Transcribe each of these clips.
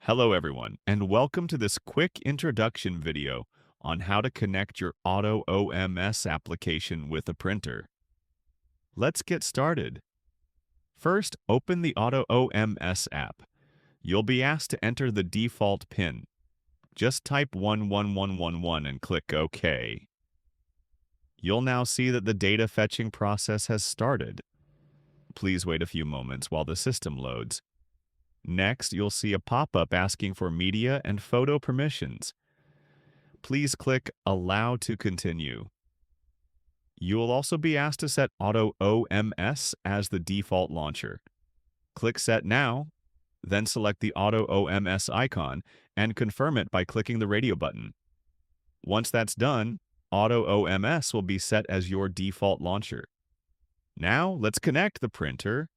Hello everyone, and welcome to this quick introduction video on how to connect your AutoOMS application with a printer. Let's get started. First, open the AutoOMS app. You'll be asked to enter the default PIN. Just type 11111 and click OK. You'll now see that the data fetching process has started. Please wait a few moments while the system loads. Next, you'll see a pop-up asking for media and photo permissions. Please click Allow to continue. You will also be asked to set AutoOMS as the default launcher. Click Set Now, then select the AutoOMS icon and confirm it by clicking the radio button. Once that's done, AutoOMS will be set as your default launcher. Now, let's connect the printer.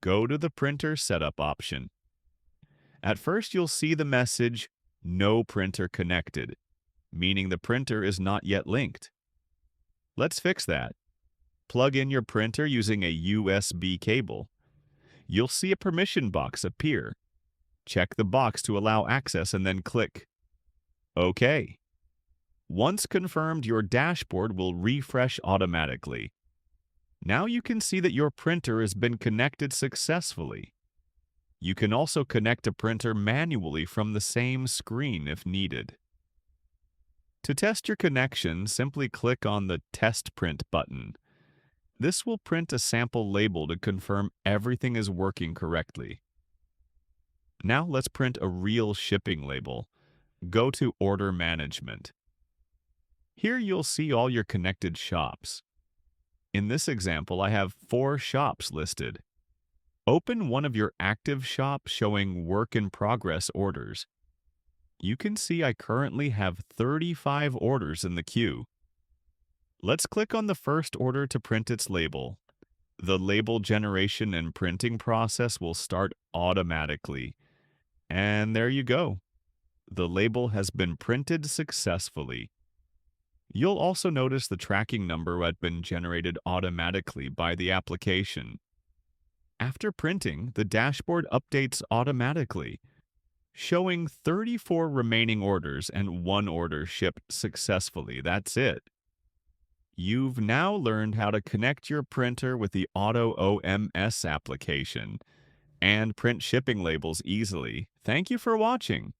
Go to the Printer Setup option. At first, you'll see the message, No printer connected, meaning the printer is not yet linked. Let's fix that. Plug in your printer using a USB cable. You'll see a permission box appear. Check the box to allow access and then click OK. Once confirmed, your dashboard will refresh automatically. Now you can see that your printer has been connected successfully. You can also connect a printer manually from the same screen if needed. To test your connection, simply click on the Test Print button. This will print a sample label to confirm everything is working correctly. Now let's print a real shipping label. Go to Order Management. Here you'll see all your connected shops. In this example, I have 4 shops listed. Open one of your active shops showing Work in Progress orders. You can see I currently have 35 orders in the queue. Let's click on the first order to print its label. The label generation and printing process will start automatically. And there you go. The label has been printed successfully. You'll also notice the tracking number had been generated automatically by the application. After printing, the dashboard updates automatically, showing 34 remaining orders and 1 order shipped successfully. That's it. You've now learned how to connect your printer with the AutoOMS application and print shipping labels easily. Thank you for watching.